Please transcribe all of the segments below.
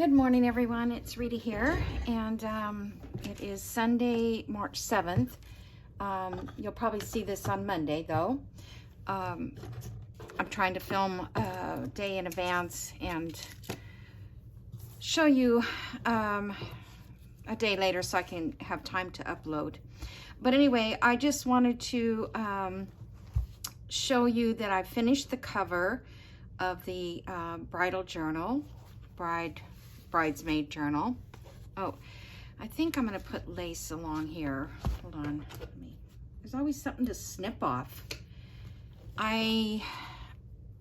Good morning, everyone. It's Rita here, and it is Sunday, March 7th. You'll probably see this on Monday, though. I'm trying to film a day in advance and show you a day later so I can have time to upload. But anyway, I just wanted to show you that I finished the cover of the bridal journal, Bridesmaid Journal. Oh, I think I'm going to put lace along here. Hold on. There's always something to snip off. I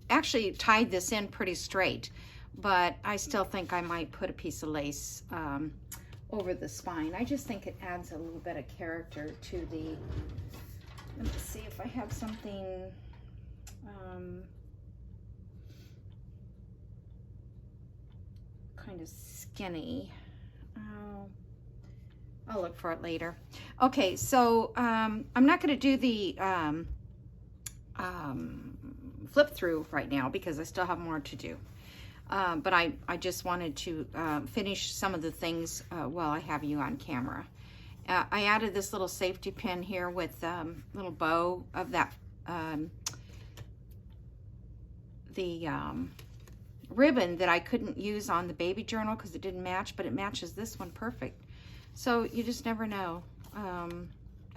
actually tied this in pretty straight, but I still think I might put a piece of lace over the spine. I just think it adds a little bit of character to the... Let me see if I have something... kind of skinny. I'll look for it later. Okay, so I'm not going to do the flip through right now because I still have more to do. But I just wanted to finish some of the things while I have you on camera. I added this little safety pin here with little bow of that ribbon that I couldn't use on the baby journal because it didn't match, but it matches this one perfect. So you just never know. I'm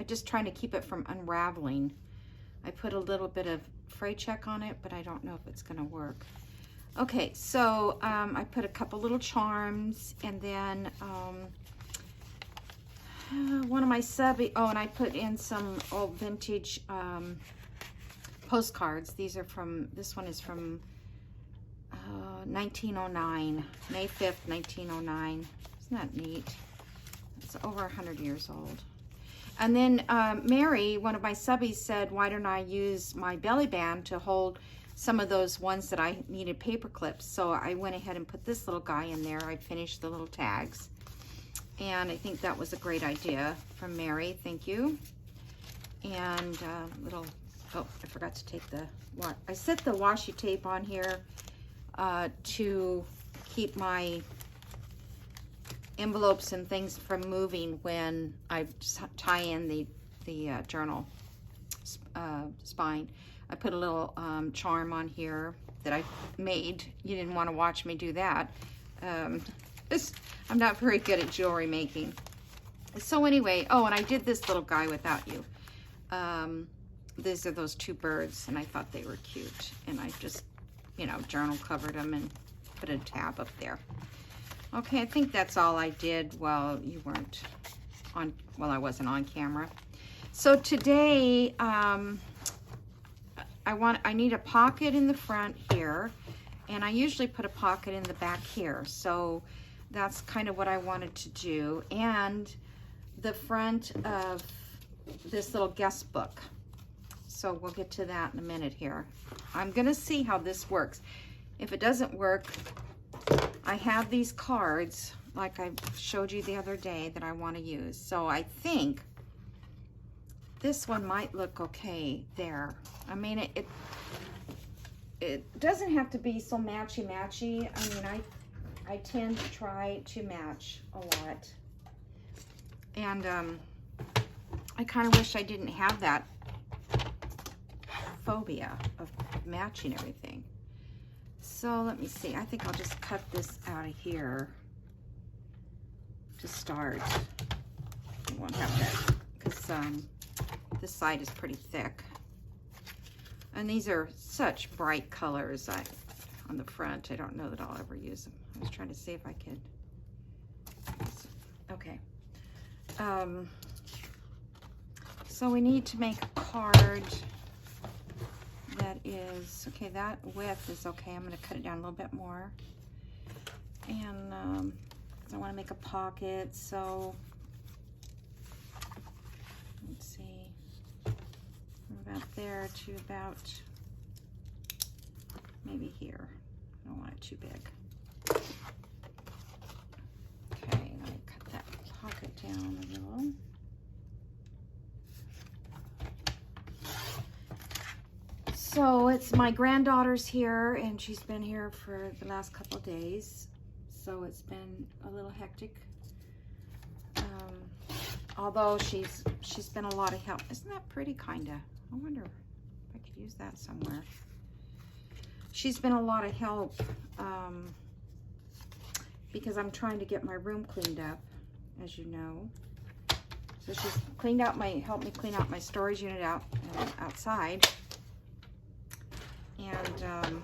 just trying to keep it from unraveling. I put a little bit of fray check on it, but I don't know if it's going to work. Okay, so I put a couple little charms, and then one of my and I put in some old vintage postcards. These are from, this one is from 1909, May 5th, 1909. Isn't that neat? It's over 100 years old. And then Mary, one of my subbies, said, why don't I use my belly band to hold some of those ones that I needed paper clips? So I went ahead and put this little guy in there. I finished the little tags. And I think that was a great idea from Mary. Thank you. And oh, I forgot to take I set the washi tape on here to keep my envelopes and things from moving when I tie in the journal spine. I put a little charm on here that I made. You didn't want to watch me do that. I'm not very good at jewelry making. So anyway, oh, and I did this little guy without you. These are those two birds, and I thought they were cute. And I just, journal covered them and put a tab up there. Okay, I think that's all I did while I wasn't on camera. So today, I need a pocket in the front here, and I usually put a pocket in the back here. So that's kind of what I wanted to do. And the front of this little guest book. So we'll get to that in a minute here. I'm gonna see how this works. If it doesn't work, I have these cards, like I showed you the other day, that I want to use. So I think this one might look okay there. I mean, it doesn't have to be so matchy-matchy. I mean, I tend to try to match a lot. And I kind of wish I didn't have that phobia of matching everything. So let me see. I think I'll just cut this out of here to start. I won't have that because this side is pretty thick. And these are such bright colors on the front. I don't know that I'll ever use them. I was trying to see if I could. Okay. So we need to make a card that is, okay, that width is okay. I'm going to cut it down a little bit more. And 'cause I want to make a pocket, so let's see, from about there to about maybe here. I don't want it too big. Okay, let me cut that pocket down a little. So it's my granddaughter's here, and she's been here for the last couple of days. so it's been a little hectic. Although she's been a lot of help. Isn't that pretty, kinda? I wonder if I could use that somewhere. She's been a lot of help because I'm trying to get my room cleaned up, as you know. So she's cleaned out helped me clean out my storage unit outside. And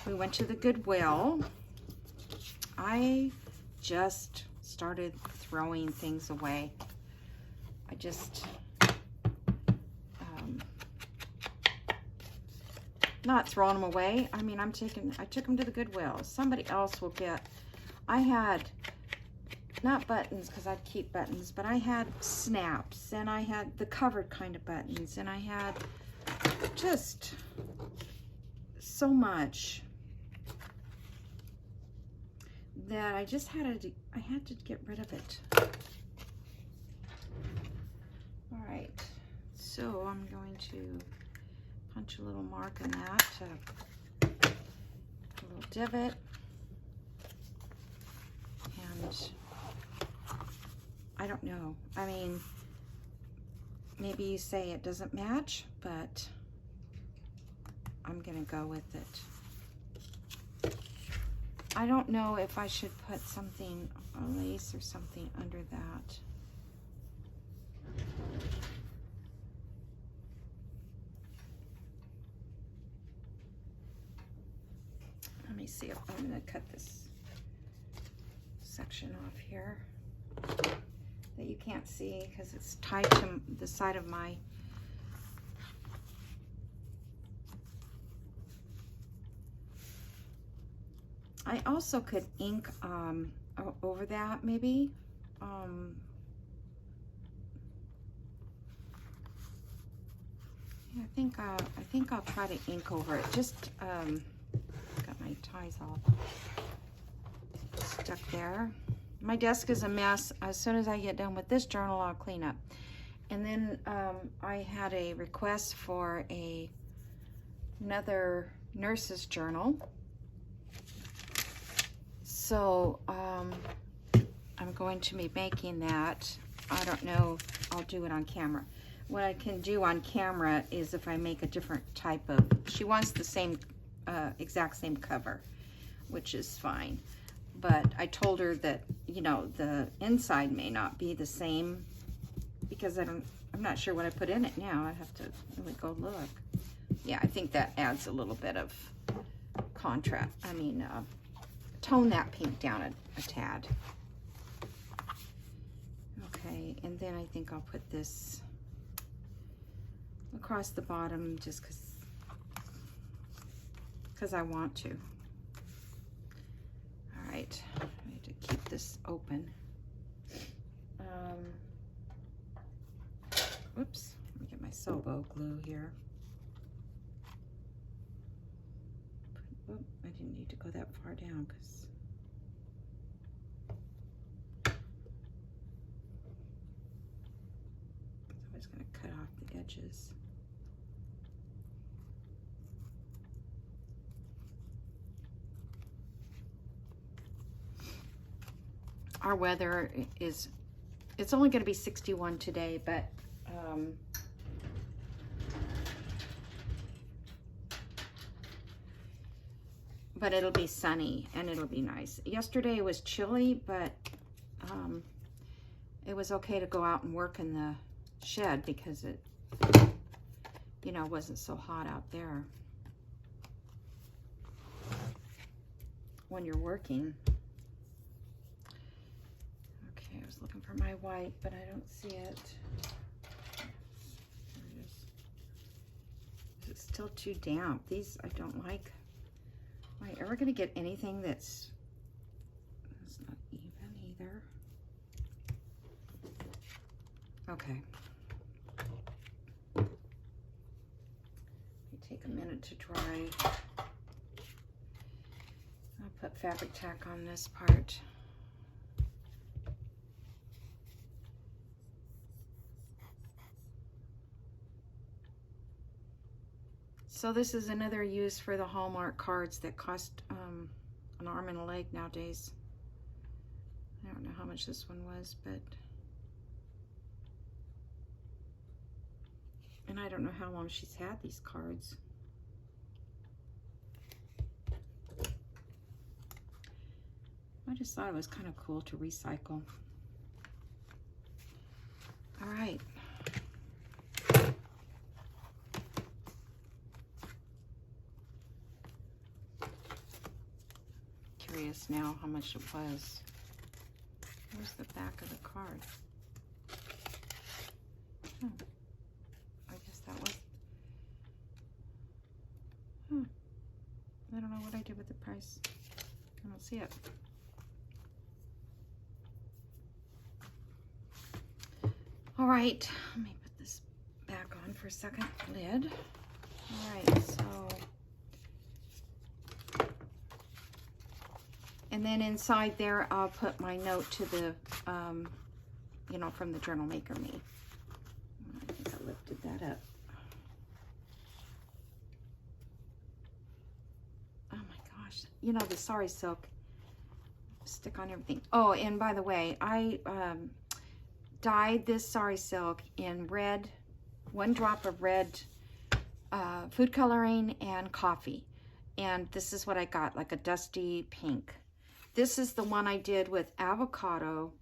we went to the Goodwill. I just started throwing things away. I just not throwing them away. I mean, I took them to the Goodwill. Somebody else will get. I had not buttons, because I keep buttons, but I had snaps, and I had the covered kind of buttons, and I had just so much that I just had to get rid of it. All right, so I'm going to punch a little mark in that, a little divot, and I don't know. I mean, maybe you say it doesn't match, but I'm gonna go with it. I don't know if I should put something, a lace or something under that. Let me see if I'm gonna cut this section off here that you can't see because it's tied to the side of my I also could ink over that maybe. Yeah, I think I'll try to ink over it. Just got my ties all stuck there. My desk is a mess. As soon as I get done with this journal, I'll clean up. And then I had a request for another nurse's journal. So I'm going to be making that. I don't know, I'll do it on camera. What I can do on camera is if I make a different type of, she wants the same, exact same cover, which is fine. But I told her that, you know, the inside may not be the same because I'm not sure what I put in it now. I have to really go look. Yeah, I think that adds a little bit of contrast. I mean, tone that pink down a tad. Okay, and then I think I'll put this across the bottom just because I want to. All right, I need to keep this open. Oops, let me get my Sobo glue here. Oh, I didn't need to go that far down because I was going to cut off the edges. Our weather is, it's only going to be 61 today, but it'll be sunny and it'll be nice. Yesterday was chilly, but it was okay to go out and work in the shed because it, you know, wasn't so hot out there when you're working. Okay, I was looking for my white, but I don't see it. There it is. It's still too damp. These I don't like. Am I ever going to get anything that's not even either? Okay. Let me take a minute to dry. I'll put fabric tack on this part. So this is another use for the Hallmark cards that cost an arm and a leg nowadays. I don't know how much this one was, but, and I don't know how long she's had these cards. I just thought it was kind of cool to recycle. All right. Curious now how much it was. Where's the back of the card? Oh, I guess that was. I don't know what I did with the price. I don't see it. All right, let me put this back on for a second. Lid. All right, so. And then inside there, I'll put my note to the, you know, from the Journal Maker Me. I think I lifted that up. Oh my gosh. You know, the Sari Silk stick on everything. Oh, and by the way, I dyed this Sari Silk in red, 1 drop of red food coloring and coffee. And this is what I got, like a dusty pink. This is the one I did with avocado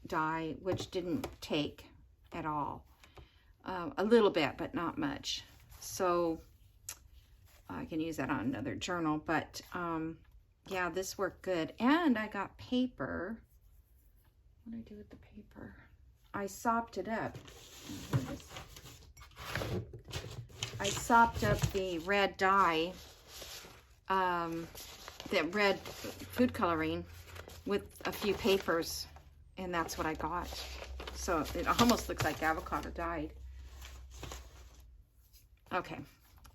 dye, which didn't take at all. A little bit, but not much. So I can use that on another journal. But yeah, this worked good. And I got paper. What did I do with the paper? I sopped it up. I sopped up the red dye, the red food coloring with a few papers, and that's what I got. So it almost looks like avocado dyed. Okay,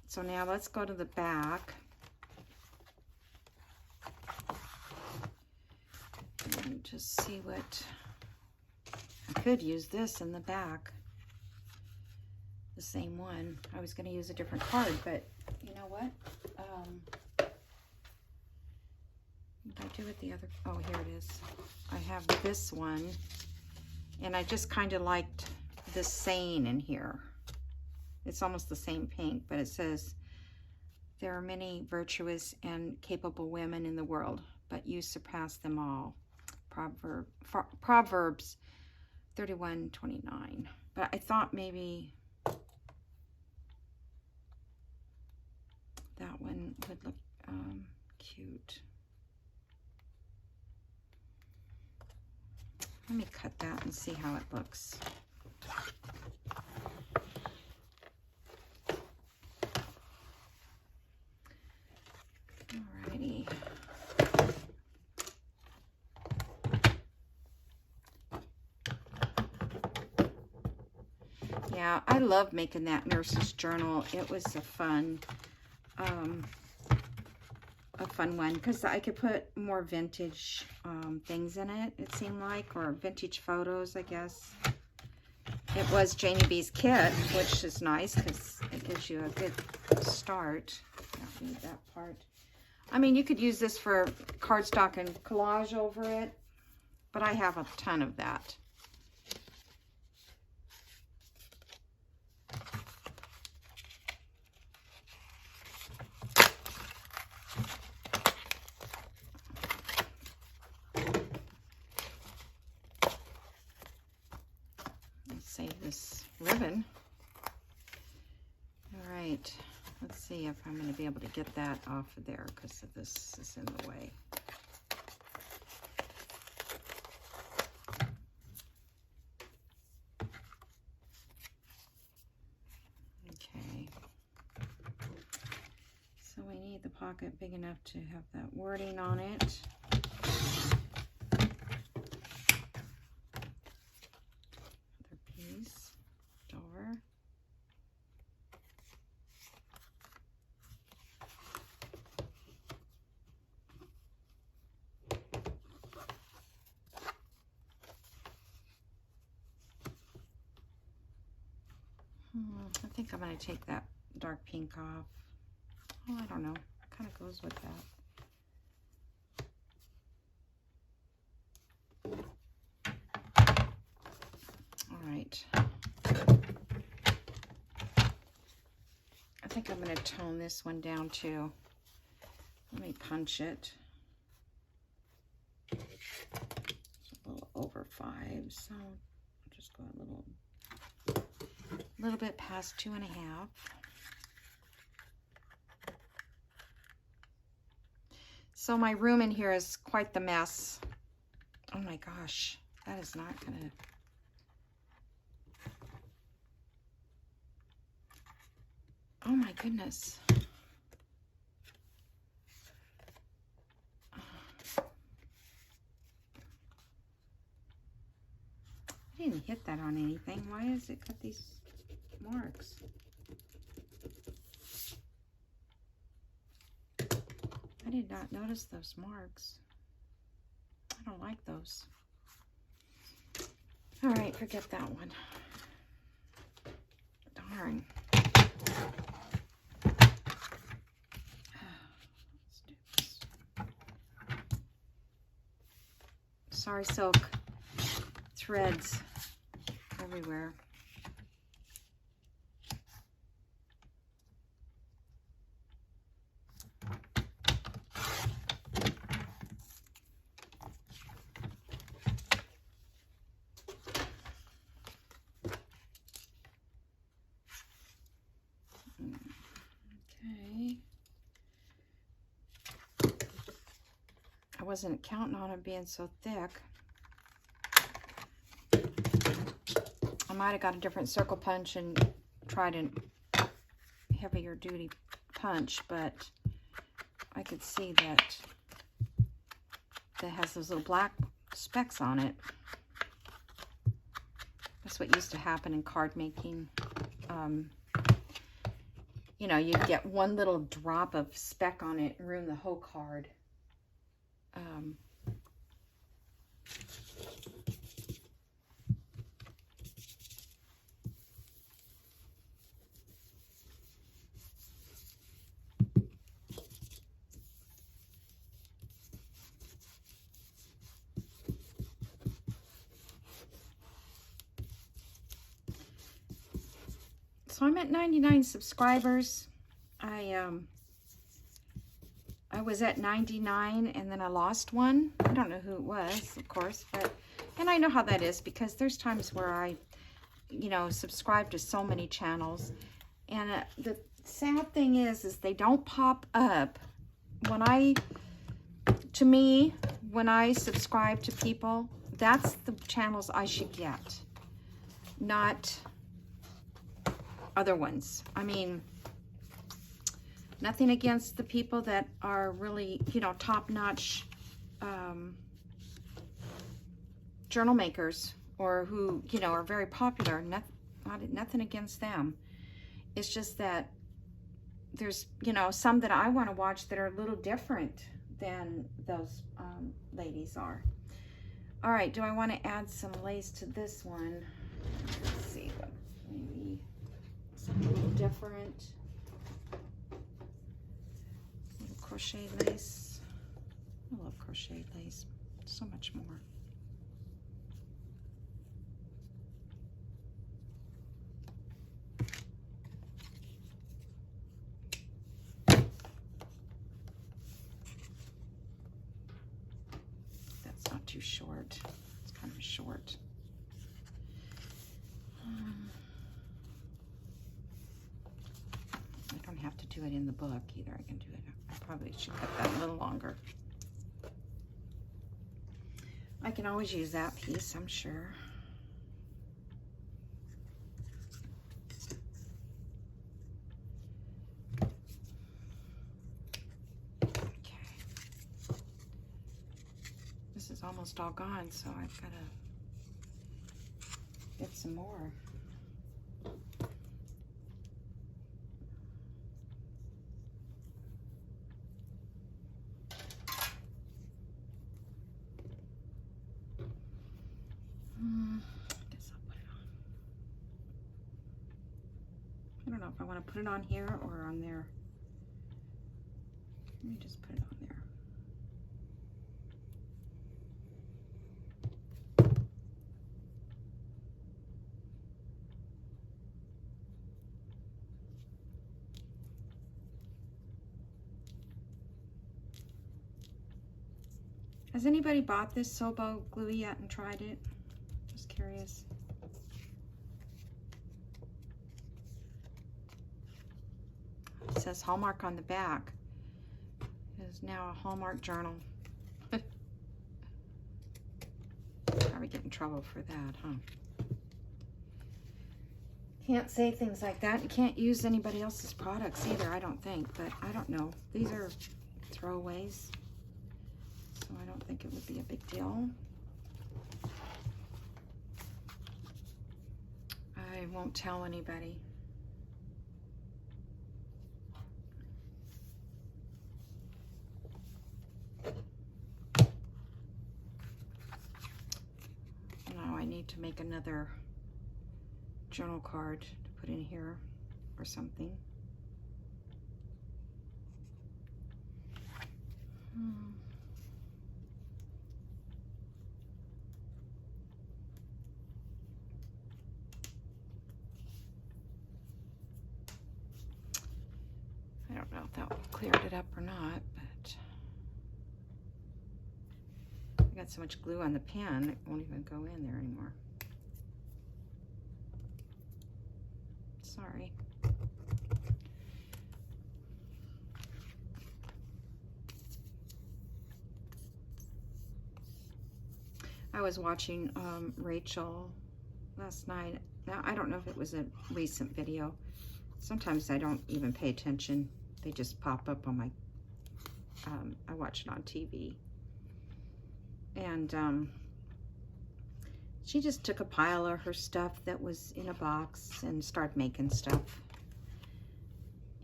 so now let's go to the back. And just see what, I could use this in the back. The same one. I was going to use a different card, but you know what? What did I do with the other? Oh, here it is. I have this one, and I just kind of liked this saying in here. It's almost the same pink, but it says, "There are many virtuous and capable women in the world, but you surpass them all." Proverbs 31:29. But I thought maybe that one would look cute. Let me cut that and see how it looks. Alrighty. Yeah, I love making that nurse's journal. It was a fun one because I could put more vintage things in it, it seemed like, or vintage photos, I guess. It was Janie B's kit, which is nice because it gives you a good start. I don't need that part. I mean, you could use this for cardstock and collage over it, but I have a ton of that. Save this ribbon. All right, let's see if I'm going to be able to get that off of there because this is in the way. Okay, so we need the pocket big enough to have that wording on it. I think I'm going to take that dark pink off. Oh, I don't know. It kind of goes with that. right. I think I'm going to tone this one down too. Let me punch it. It's a little over 5, so I'll just go a little bit past 2.5. So my room in here is quite the mess. Oh my gosh, that is not gonna. Oh my goodness. I didn't hit that on anything. Why has it got these marks? I did not notice those marks. I don't like those. All right, forget that one. Darn. Let's do this. Sorry, silk threads everywhere. Okay. I wasn't counting on it being so thick. I might have got a different circle punch and tried a heavier duty punch, but I could see that has those little black specks on it. That's what used to happen in card making. You know, you'd get one little drop of speck on it and ruin the whole card. So I'm at 99 subscribers. I was at 99 and then I lost one. I don't know who it was, of course, and I know how that is because there's times where I, you know, subscribe to so many channels, and the sad thing is they don't pop up to me, when I subscribe to people. That's the channels I should get, not other ones. I mean, nothing against the people that are really, you know, top-notch journal makers, or who, you know, are very popular. Nothing against them. It's just that there's, you know, some that I want to watch that are a little different than those ladies are. All right, do I want to add some lace to this one? Let's see, what maybe something a little different. Crochet lace. I love crochet lace so much more. That's not too short. It's kind of short. I don't have to do it in the book either. I can do it. I probably should cut that a little longer. I can always use that piece, I'm sure. Okay. This is almost all gone, so I've got to get some more. I don't know if I want to put it on here or on there. Let me just put it on there. Has anybody bought this Sobo glue yet and tried it? Just curious. It says Hallmark on the back. It is now a Hallmark journal. Probably get in trouble for that, huh? Can't say things like that. You can't use anybody else's products either, I don't think, but I don't know. These are throwaways, so I don't think it would be a big deal. I won't tell anybody. Now I need to make another journal card to put in here or something. I don't know if that cleared it up or not, but I got so much glue on the pen it won't even go in there anymore. Sorry. I was watching Rachel last night. Now, I don't know if it was a recent video. Sometimes I don't even pay attention. They just pop up on my, I watch it on TV. And she just took a pile of her stuff that was in a box and started making stuff.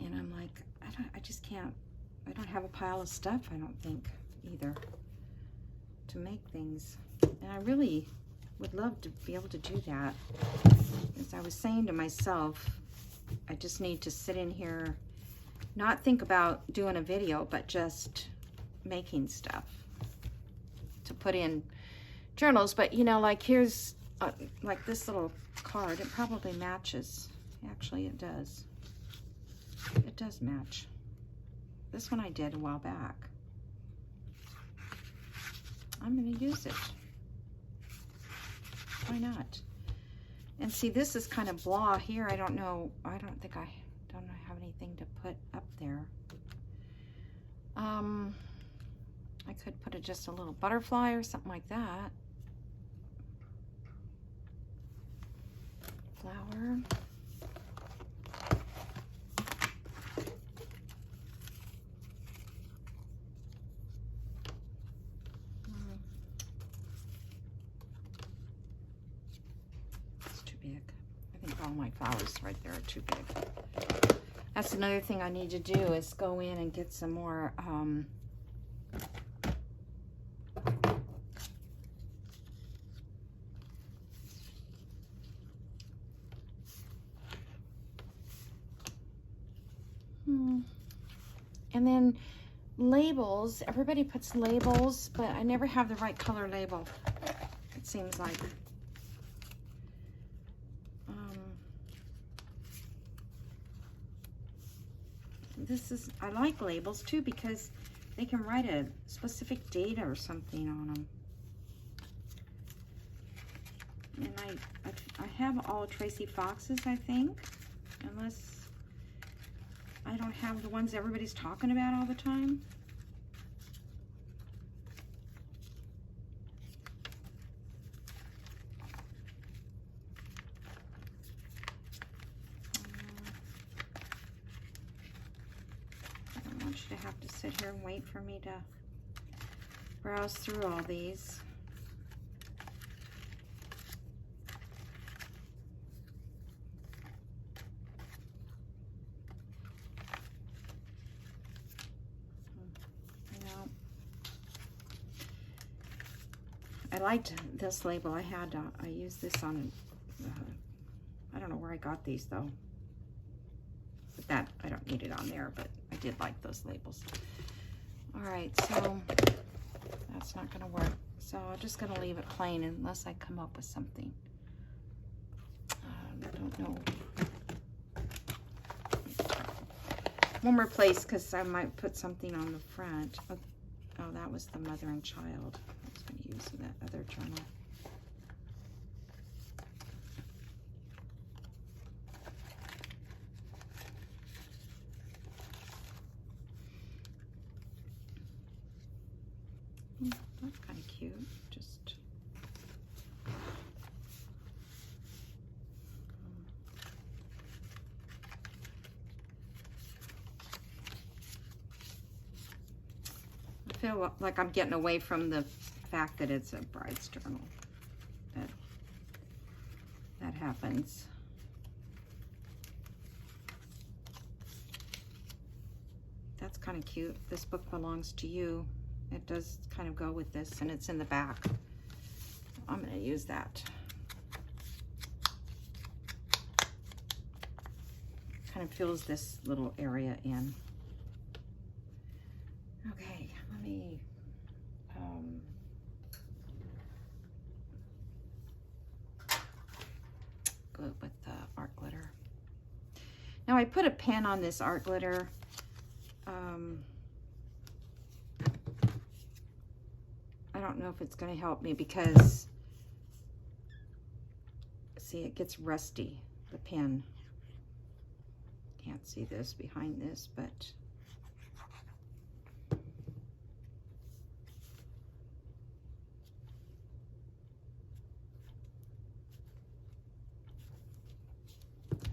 And I'm like, I just can't, I don't have a pile of stuff, I don't think, either, to make things. And I really would love to be able to do that. As I was saying to myself, I just need to sit in here, not think about doing a video, but just making stuff to put in journals. But you know, like here's like this little card, it probably matches. Actually, it does. It does match. This one I did a while back. I'm going to use it. Why not? And see, this is kind of blah here. I don't know. I don't think I don't have anything to put up there. I could put just a little butterfly or something like that. Flower. It's too big. I think all my flowers right there are too big. That's another thing I need to do is go in and get some more and then labels. Everybody puts labels, but I never have the right color label, it seems like. This is, I like labels too because they can write a specific date or something on them. And I have all Tracy Fox's, I think, unless I don't have the ones everybody's talking about all the time. I don't want you to have to sit here and wait for me to browse through all these. I liked this label. I used this on, I don't know where I got these though. But that, I don't need it on there, but I did like those labels. All right, so that's not gonna work. So I'm just gonna leave it plain unless I come up with something. I don't know. One more place, because I might put something on the front. Oh, that was the mother and child I was going to use in that other journal. That's kind of cute. Just I feel like I'm getting away from the fact that it's a bride's journal. That happens. That's kind of cute. This book belongs to you. It does kind of go with this, and it's in the back. I'm going to use that. Kind of fills this little area in. Okay, let me go with the art glitter. Now I put a pen on this art glitter. I don't know if it's going to help me because, see, it gets rusty, the pen. Can't see this behind this, but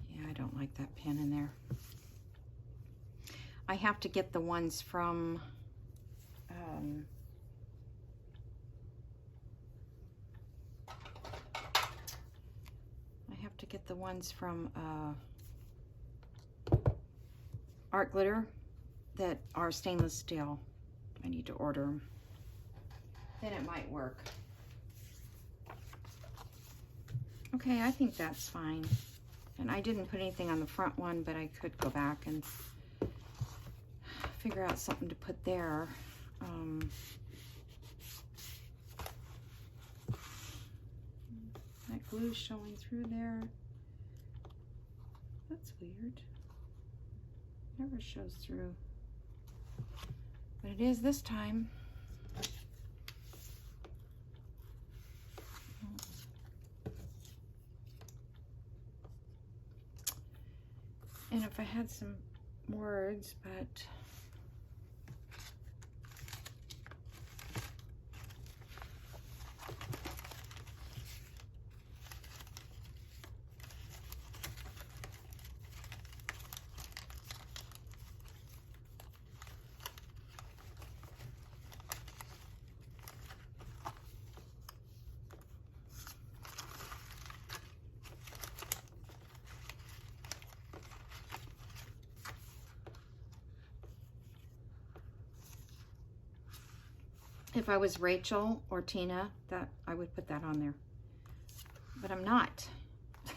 yeah, I don't like that pen in there. I have to get the ones from Art Glitter that are stainless steel. I need to order them. Then it might work. Okay, I think that's fine. And I didn't put anything on the front one, but I could go back and figure out something to put there. That glue showing through there. That's weird. Never shows through. But it is this time. And if I had some words, but if I was Rachel or Tina, that I would put that on there. But I'm not.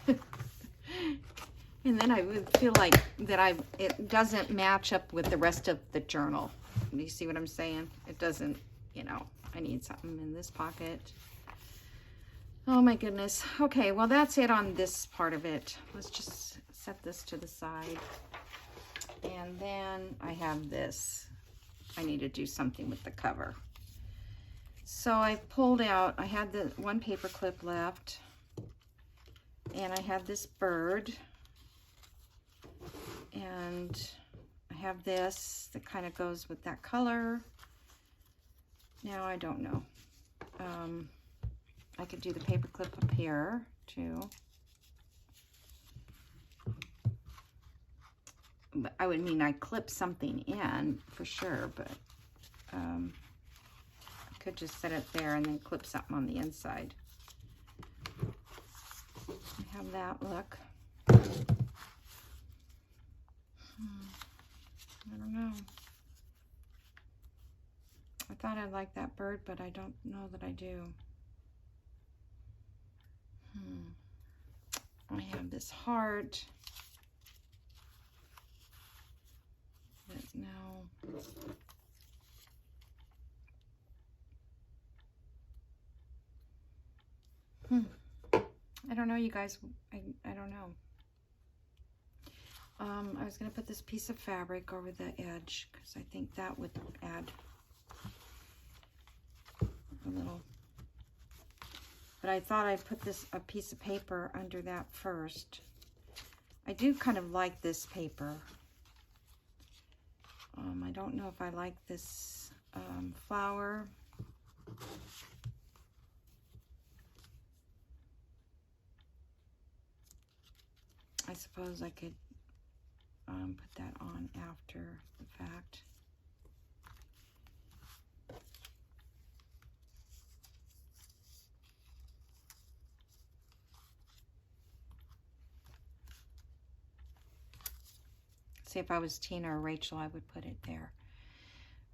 And then I would feel like that it doesn't match up with the rest of the journal. Do you see what I'm saying? It doesn't, you know, I need something in this pocket. Oh my goodness. Okay, well that's it on this part of it. Let's just set this to the side. And then I have this. I need to do something with the cover. So I pulled out, I had the one paper clip left, and I have this bird, and I have this that kind of goes with that color. Now I don't know. I could do the paper clip up here too. But I would mean I clip something in for sure, but could just set it there and then clip something on the inside. I have that look. I don't know. I thought I'd like that bird, but I don't know that I do. I have this heart. That's now I don't know, you guys. I don't know. I was going to put this piece of fabric over the edge because I think that would add little. But I thought I'd put a piece of paper under that first. I do kind of like this paper. I don't know if I like this flower. I suppose I could put that on after the fact. See, if I was Tina or Rachel, I would put it there.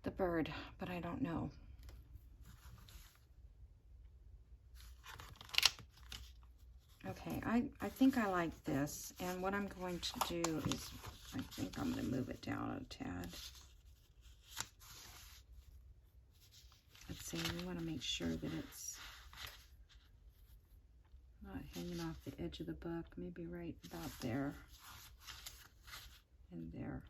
The bird, but I don't know. Okay, I think I like this. And what I'm going to do is, I think I'm going to move it down a tad. Let's see, we want to make sure that it's not hanging off the edge of the book. Maybe right about there. And there.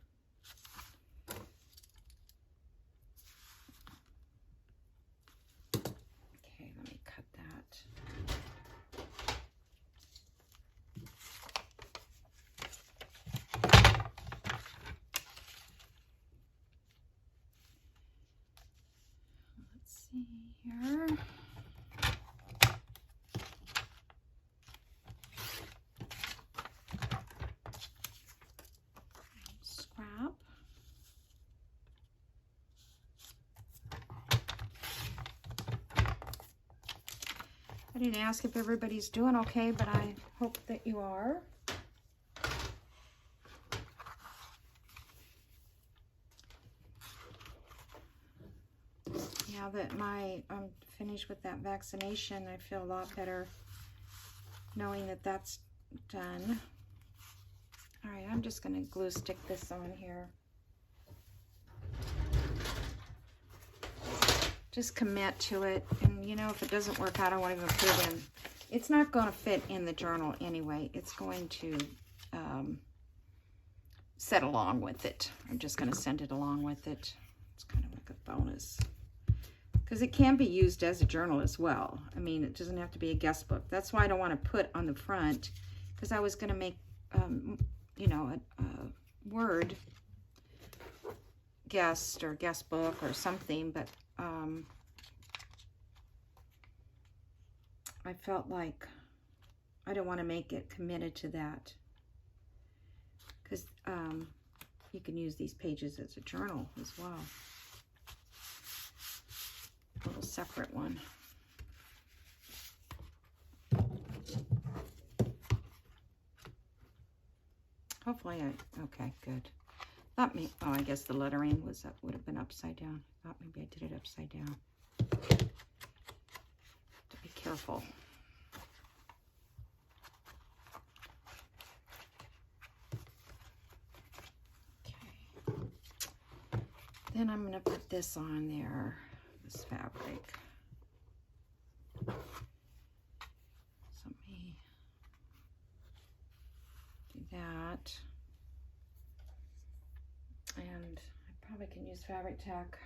Okay, let me cut that. Let's see here. I didn't ask if everybody's doing okay, but I hope that you are. Now that I'm finished with that vaccination, I feel a lot better knowing that that's done. All right, I'm just going to glue stick this on here. Just commit to it, and you know, if it doesn't work out, I won't even put it in. It's not going to fit in the journal anyway. It's going to set along with it. I'm just going to send it along with it. It's kind of like a bonus. Because it can be used as a journal as well. I mean, it doesn't have to be a guest book. That's why I don't want to put on the front, because I was going to make, you know, a word guest or guest book or something, but I felt like I don't want to make it committed to that, because you can use these pages as a journal as well. A little separate one. Hopefully okay, good. Thought me, oh, I guess the lettering would have been upside down. Thought maybe I did it upside down. To be careful. Okay. Then I'm going to put this on there, this fabric. So let me do that. And I probably can use fabric tack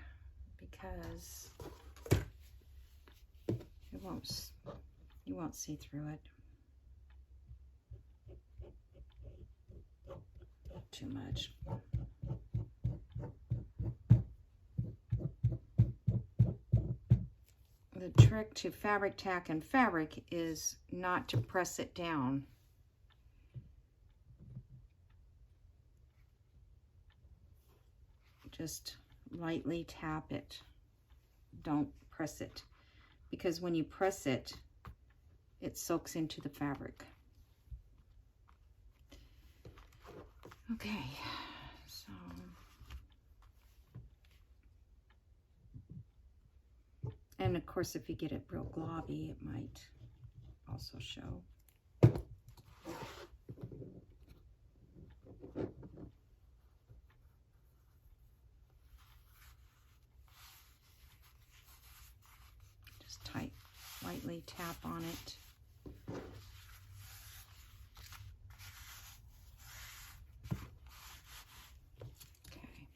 because you won't see through it too much. The trick to fabric tack and fabric is not to press it down. Just lightly tap it. Don't press it, because when you press it, it soaks into the fabric. Okay, so and of course, if you get it real globby, it might also show. Lightly tap on it. Okay.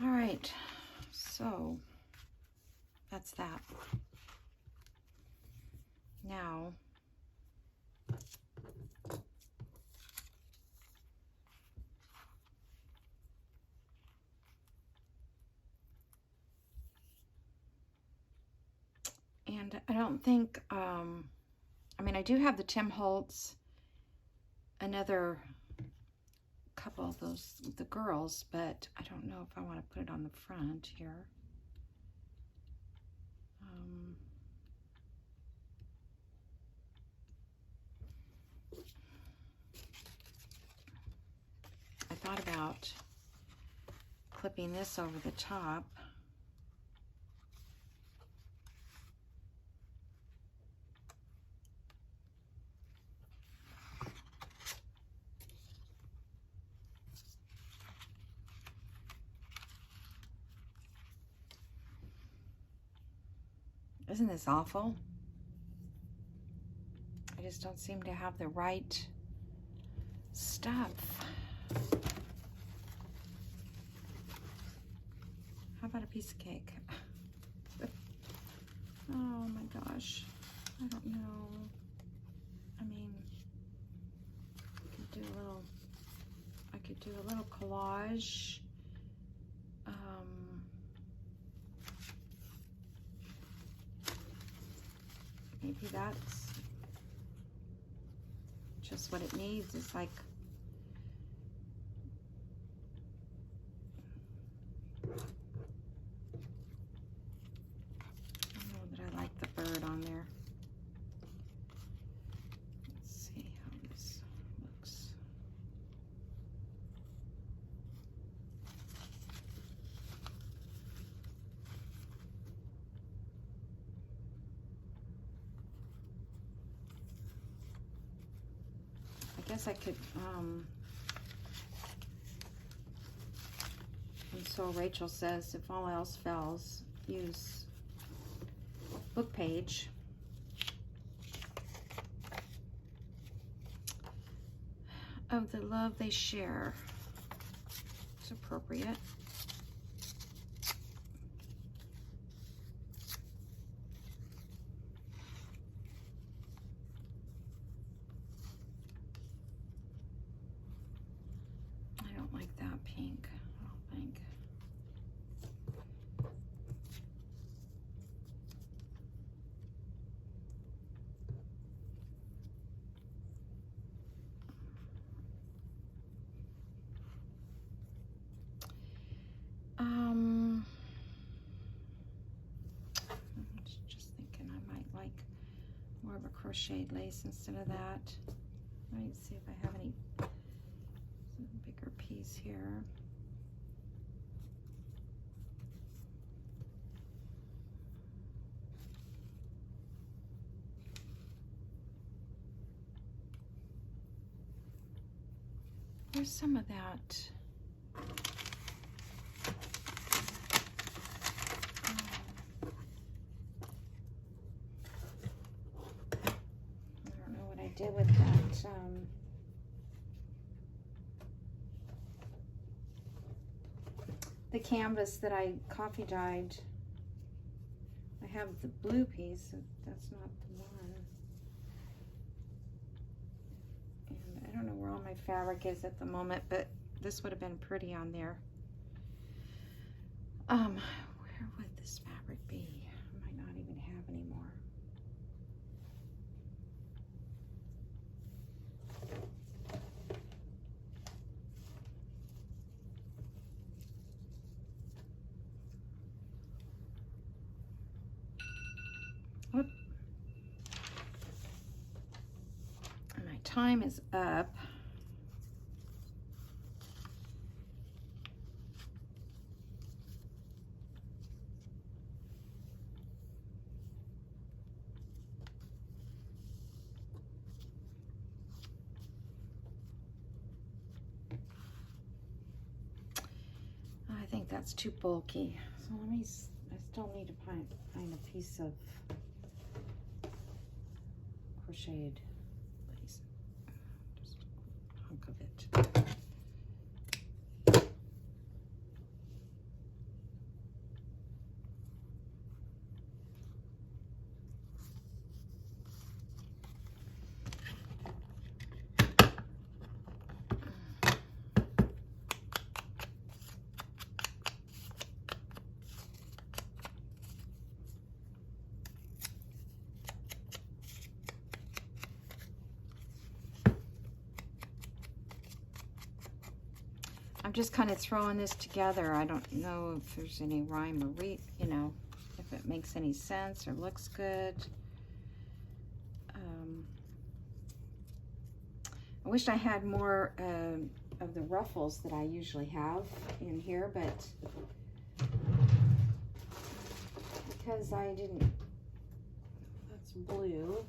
All right, so that's that. Now, and I don't think, I mean, I do have the Tim Holtz, another couple of those, the girls, but I don't know if I want to put it on the front here. I thought about clipping this over the top. Isn't this awful? I just don't seem to have the right stuff. How about a piece of cake? Oh my gosh. I don't know. I mean, I could do a little collage. Maybe that's just what it needs. It's like, I don't know that I like the bird on there. Let's see how this looks. I guess I could, and so Rachel says, if all else fails, use book page. Of the love they share. It's appropriate. I don't like that pink, I don't think. Just thinking I might like more of a crocheted lace instead of that. Let me see if I have any bigger piece here. There's some of that. I don't know what I did with that. The canvas that I coffee dyed. I have the blue piece. That's not the one. And I don't know where all my fabric is at the moment, but this would have been pretty on there. Where would this fabric be? I might not even have any more. Whoop. And my time is up. I think that's too bulky. So I still need to find a piece of crocheted lace. Just a hunk of it. I'm just kind of throwing this together. I don't know if there's any rhyme or you know, if it makes any sense or looks good. I wish I had more of the ruffles that I usually have in here, but because I didn't, that's blue.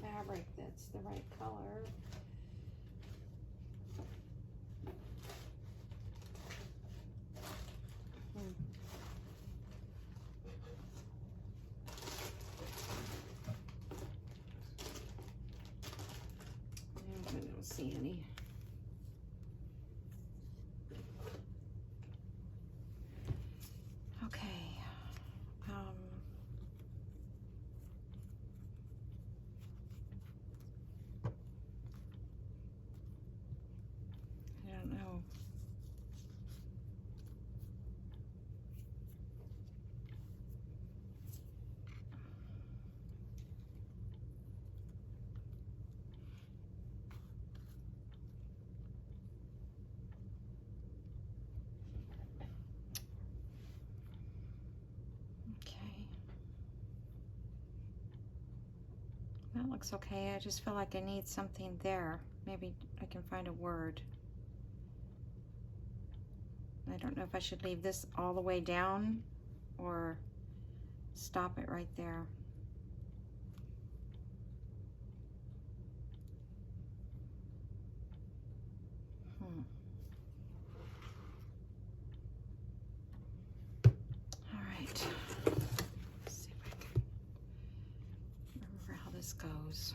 Fabric that's the right color. I don't see any. Okay. No. Okay. That looks okay. I just feel like I need something there. Maybe I can find a word. I don't know if I should leave this all the way down or stop it right there. All right. Let's see if I can remember how this goes.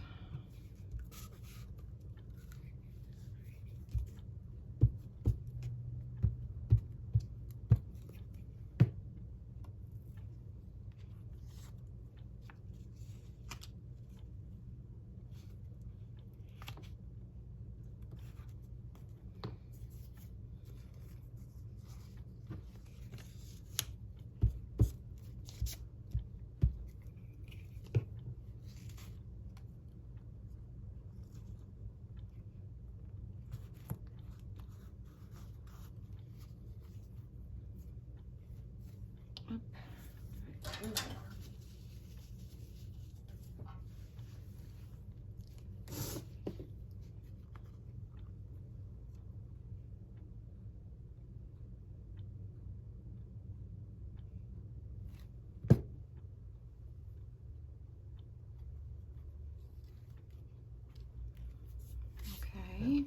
Okay.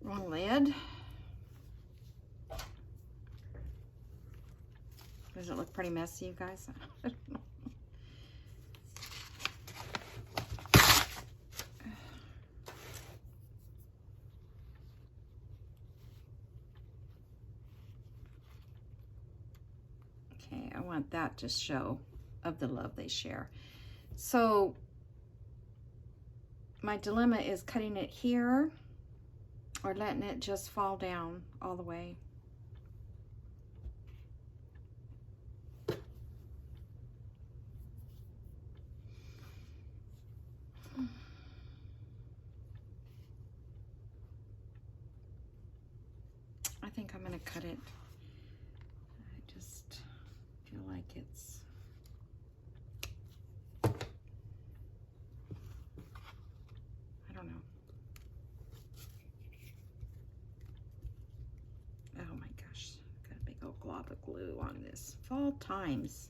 Wrong lid. Does it look pretty messy, you guys? I don't know. Okay, I want that to show of the love they share. So my dilemma is cutting it here or letting it just fall down all the way. I think I'm going to cut it. I just feel like it's I don't know. Oh my gosh, got a big old glob of glue on this. Of all times.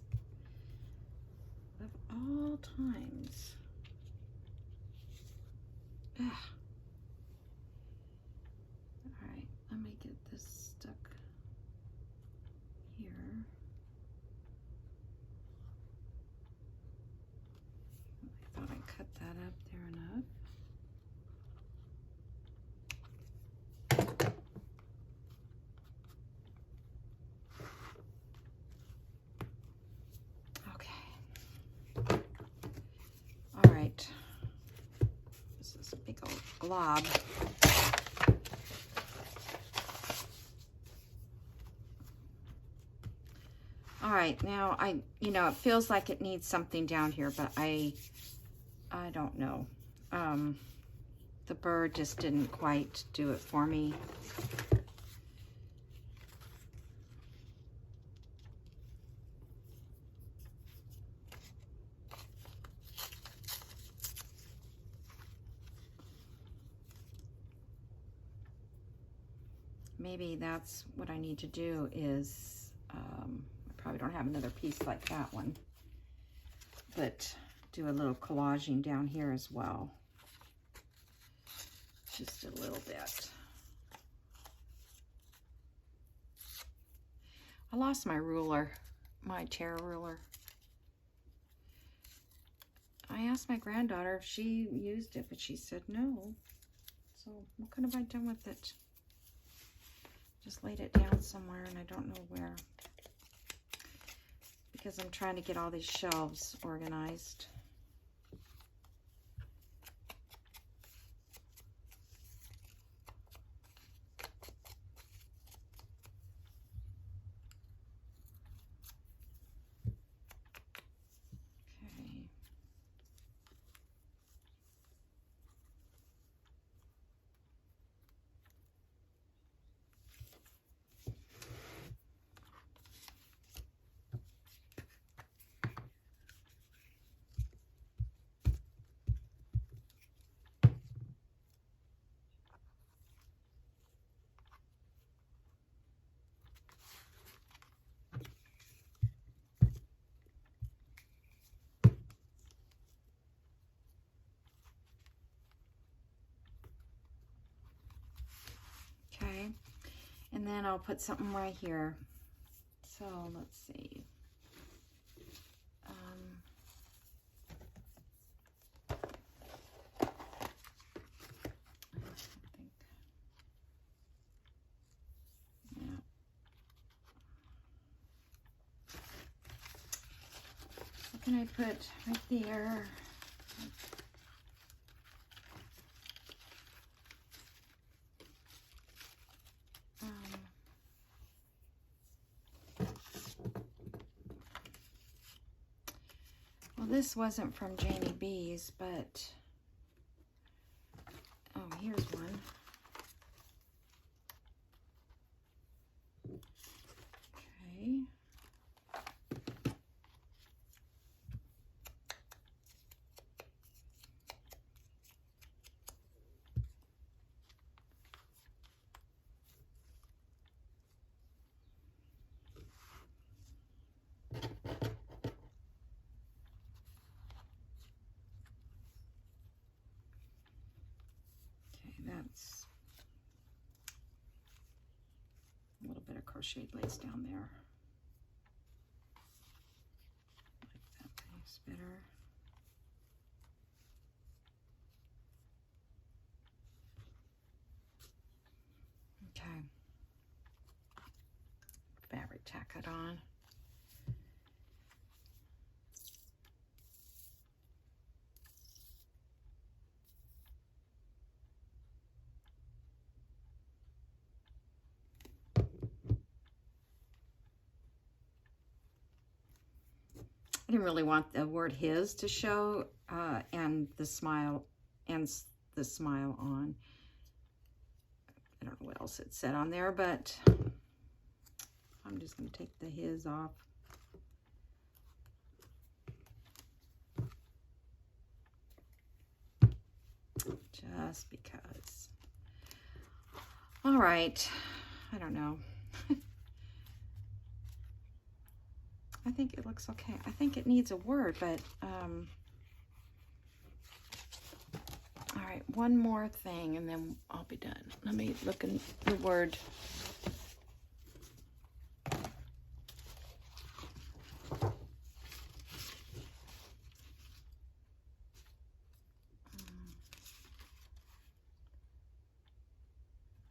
Of all times. Ugh. Alright, let me get this stuck here. I thought I cut that up there enough. All right, this is a big old glob. All All right, now you know, it feels like it needs something down here, but I don't know. The bird just didn't quite do it for me. Maybe that's what I need to do is, I probably don't have another piece like that one, but do a little collaging down here as well. Just a little bit. I lost my ruler, my chair ruler. I asked my granddaughter if she used it, but she said no. So what could have I done with it? Just laid it down somewhere and I don't know where. Because I'm trying to get all these shelves organized. Okay, and then I'll put something right here. So let's see. What can I put right there? Well, this wasn't from Janie B's, but oh, here's one. Okay. That's a little bit of crocheted lace down there. Like that piece better. Okay. Fabric tack it on. I didn't really want the word his to show and the smile on. I don't know what else it said on there, but I'm just going to take the his off. Just because. All right. I don't know. I think it looks okay. I think it needs a word, but all right, one more thing and then I'll be done. Let me look in the word.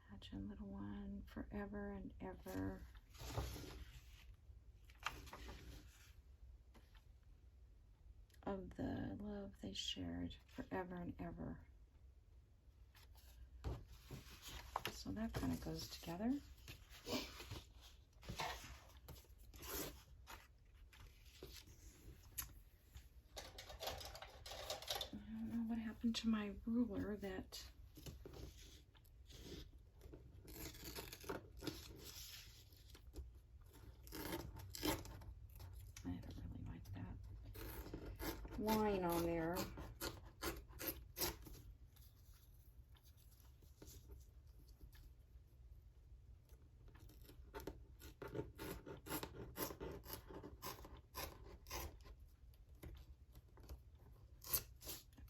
Imagine, little one, forever and ever. Of the love they shared forever and ever. So that kind of goes together. happened to my ruler that I don't really like that line on there.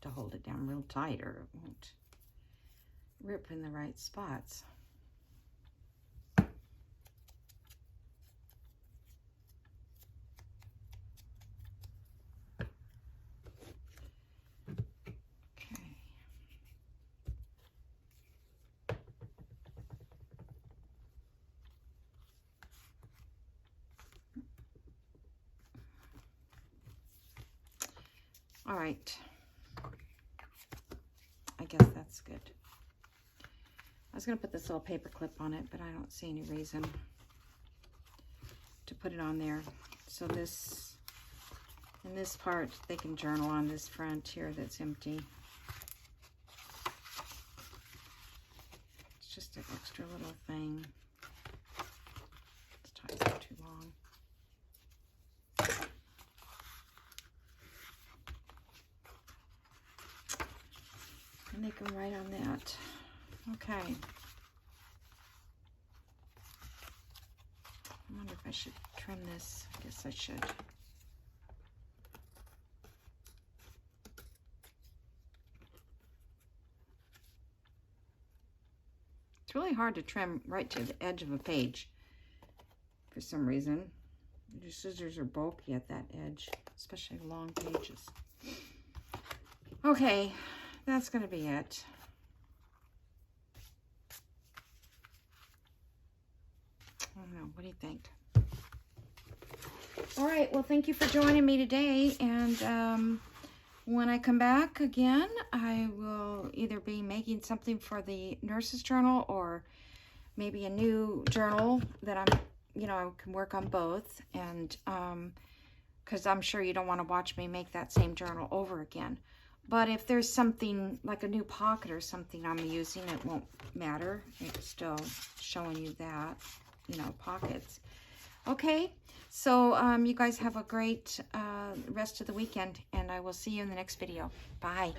To hold it down real tight or it won't rip in the right spots. Okay. All right. I guess that's good. I was going to put this little paper clip on it, but I don't see any reason to put it on there. So this, in this part, they can journal on this front here that's empty. It's just an extra little thing. This tie's not too long. And they can write on that. Okay. I wonder if I should trim this. I guess I should. It's really hard to trim right to the edge of a page for some reason. Your scissors are bulky at that edge, especially long pages. Okay. That's going to be it. I don't know. What do you think? All right. Well, thank you for joining me today. And when I come back again, I will either be making something for the nurse's journal or maybe a new journal that I can work on both. And because I'm sure you don't want to watch me make that same journal over again. But if there's something like a new pocket or something I'm using, it won't matter. It's still showing you that, pockets. Okay, so you guys have a great rest of the weekend, and I will see you in the next video. Bye.